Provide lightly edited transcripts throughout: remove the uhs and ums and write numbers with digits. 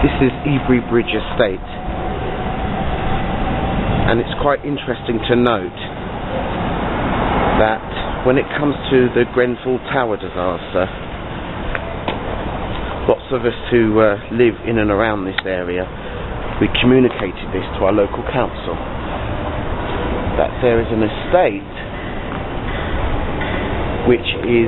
This is Ebury Bridge Estate, and it's quite interesting to note that when it comes to the Grenfell Tower disaster, lots of us who live in and around this area, we communicated this to our local council, that there is an estate which is,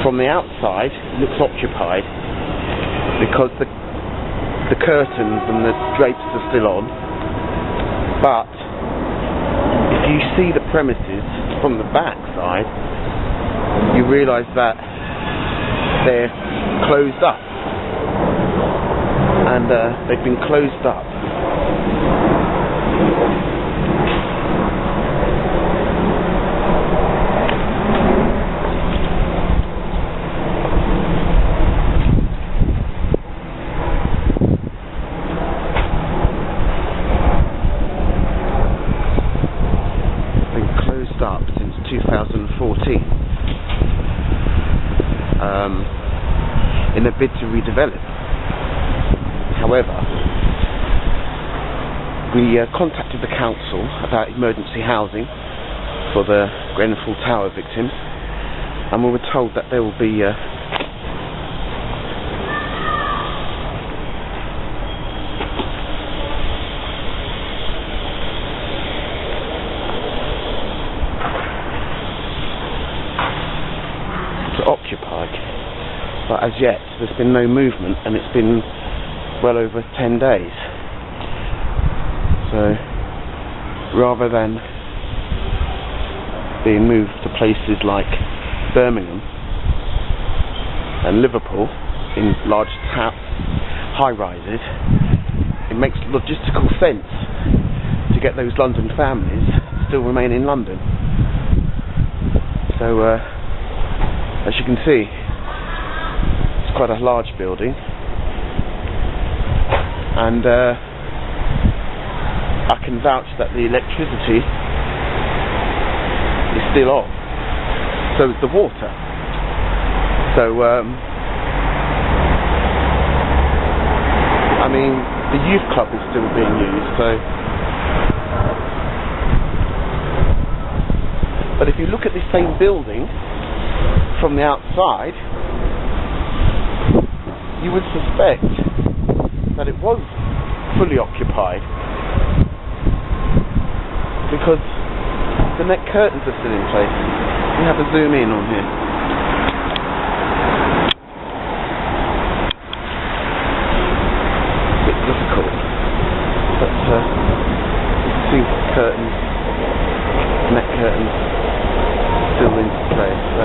from the outside, looks occupied because the curtains and the drapes are still on, but if you see the premises from the back side, you realise that they're closed up, and they've been closed up. Up since 2014 in a bid to redevelop. However, we contacted the council about emergency housing for the Grenfell Tower victims, and we were told that there will be occupied, but as yet there's been no movement, and it's been well over 10 days. So rather than being moved to places like Birmingham and Liverpool in large high-rises, it makes logistical sense to get those London families still remain in London. So as you can see, it's quite a large building, and I can vouch that the electricity is still off, so is the water. So I mean, the youth club is still being used, so. But if you look at this same building from the outside, you would suspect that it was fully occupied, because the net curtains are still in place. We have a zoom in on here. A bit difficult, but you can see the curtains, net curtains still in place. So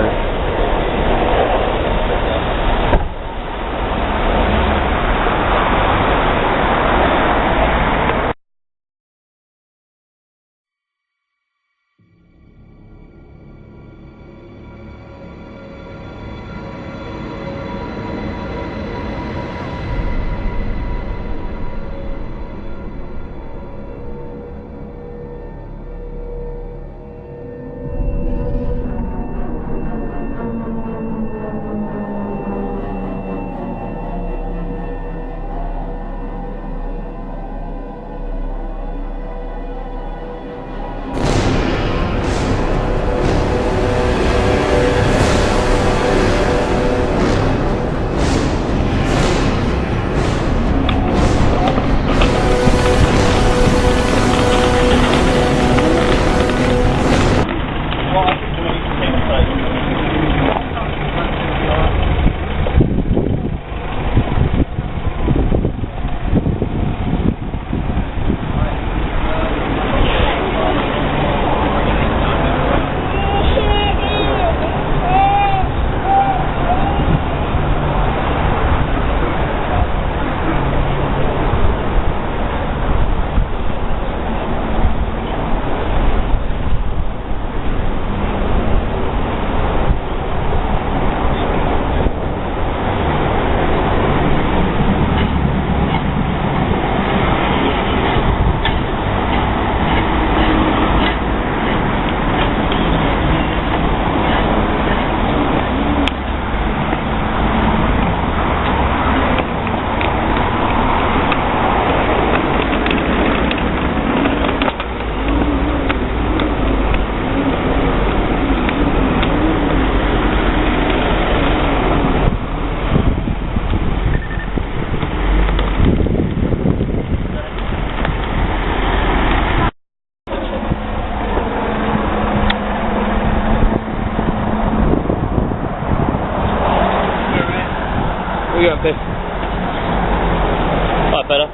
Alright, fella.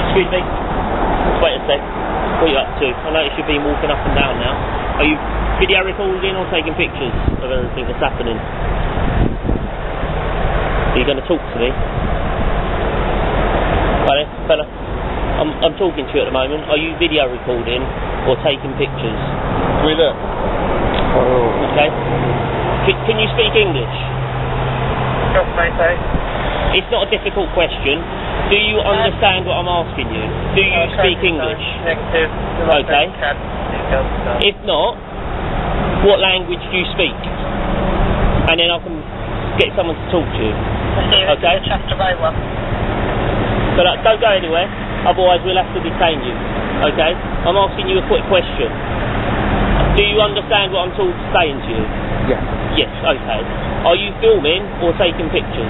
Excuse me. Wait a sec. What are you up to? I notice you've been walking up and down now. Are you video recording or taking pictures of everything that's happening? Are you going to talk to me? Right, fella. I'm talking to you at the moment. Are you video recording or taking pictures? We look. Oh. Okay. Can you speak English? Just mate. It's not a difficult question. Do you understand what I'm asking you? Do you speak English? Negative. Okay. If not, what language do you speak? And then I can get someone to talk to you. Okay? But don't go anywhere, otherwise we'll have to detain you. Okay? I'm asking you a quick question. Do you understand what I'm saying to you? Yes. Yes, okay. Are you filming or taking pictures?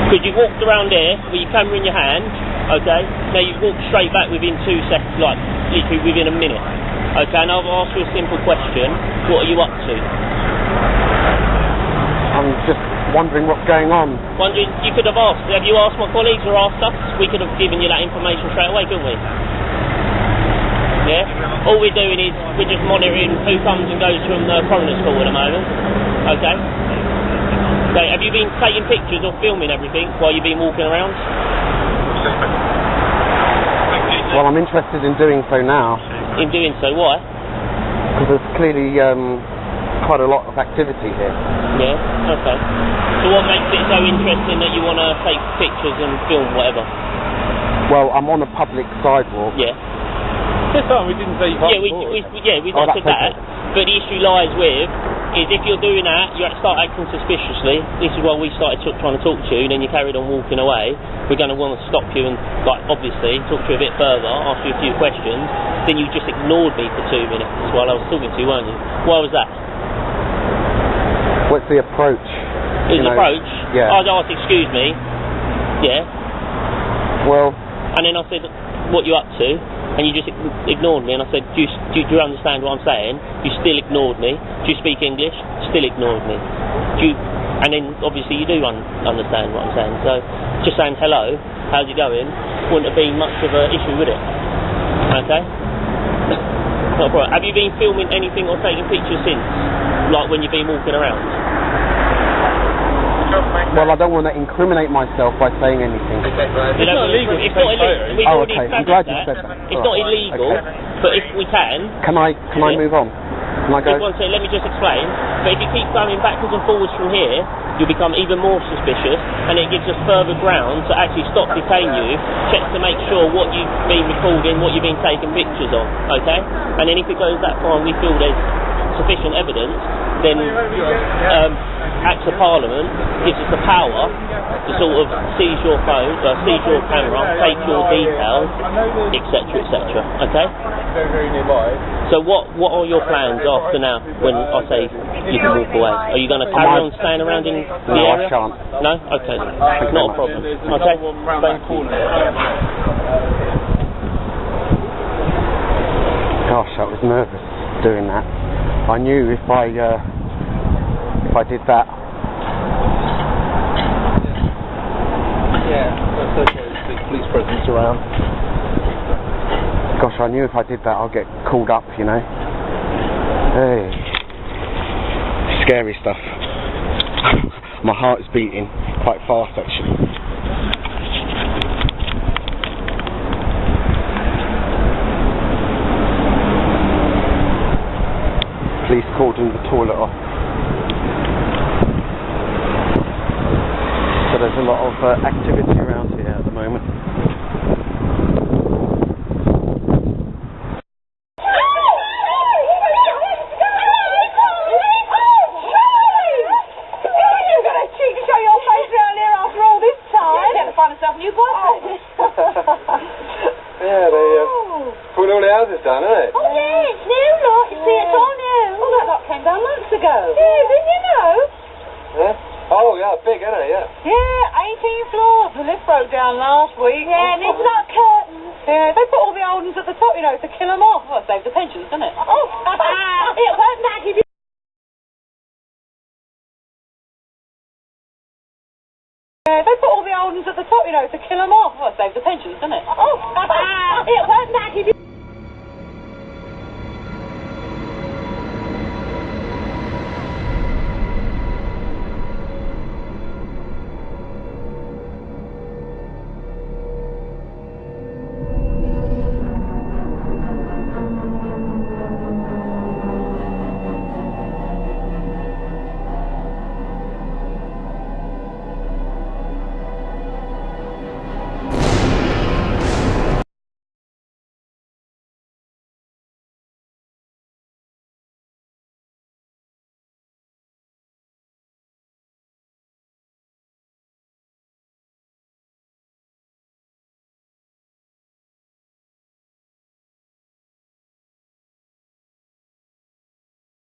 Because you've walked around there with your camera in your hand, okay? Now you've walked straight back within 2 seconds, like literally within a minute. Okay, and I've asked you a simple question. What are you up to? I'm just wondering what's going on. Wondering, you could have asked. Have you asked my colleagues or asked us? We could have given you that information straight away, couldn't we? Yeah? All we're doing is we're just monitoring who comes and goes from the coroner's court at the moment. Okay? So have you been taking pictures or filming everything while you've been walking around? Well, I'm interested in doing so now. In doing so, why? Because there's clearly quite a lot of activity here. Yeah, okay. So what makes it so interesting that you want to take pictures and film whatever? Well, I'm on a public sidewalk. Yeah. This time we didn't say you can't We not said that. But the issue lies with is if you're doing that, you start acting suspiciously. This is why we started trying to talk to you, and then you carried on walking away. We're going to want to stop you and, like, obviously, talk to you a bit further, ask you a few questions. Then you just ignored me for 2 minutes while I was talking to you, weren't you? Why was that? What's the approach? His approach? Yeah. I asked, excuse me. Yeah. Well. And then I said, what you up to? And you just ignored me, and I said, do you understand what I'm saying? You still ignored me. Do you speak English? Still ignored me. And then, obviously, you do understand what I'm saying. So, just saying hello, how's it going, wouldn't have been much of an issue, would it? Okay? Not a problem. Have you been filming anything or taking pictures since? Like when you've been walking around? Well, I don't want to incriminate myself by saying anything. It's not illegal. It's not illegal. We've already okay. I'm glad you said that. It's not illegal, okay. but if we can... Can I move on? Can I go? Let me just explain. But if you keep going backwards and forwards from here, you'll become even more suspicious, and it gives us further ground to actually stop, detain you, check to make sure what you've been recording, what you've been taking pictures of, okay? And then if it goes that far and we feel there's sufficient evidence, then Acts of Parliament gives us the power to sort of seize your phone, seize your camera, take your details, etc., etc. Okay? Very nearby. So what are your plans after now when I say you can walk away? Are you going to carry on staying around in the area? No, I shan't. No? Okay. Not a problem. Okay? Thank you. Gosh, I was nervous doing that. I knew if I did that. Yeah, that's okay. The police presence around. Gosh, I knew if I did that I'll get called up, you know. Hey. Scary stuff. My heart is beating quite fast, actually. Police cordoned the toilet off. So there's a lot of activity around here at the moment. Yeah, they put all the houses down, haven't they? Oh yeah, it's new, look. You see, it's all new. Oh, that lot came down months ago. Yeah, didn't you know? Yeah? Oh, yeah, big, isn't it? Yeah. Yeah, 18 floors. The lift broke down last week. Yeah, and it's like curtains. Yeah, they put all the old ones at the top, you know, to kill them off. Well, it saves the pensions, doesn't it? Oh, it won't matter if you Yeah, they put all the old ones at the top, you know, to kill them off. Well, it saves the pensions, doesn't it? Oh, it weren't that.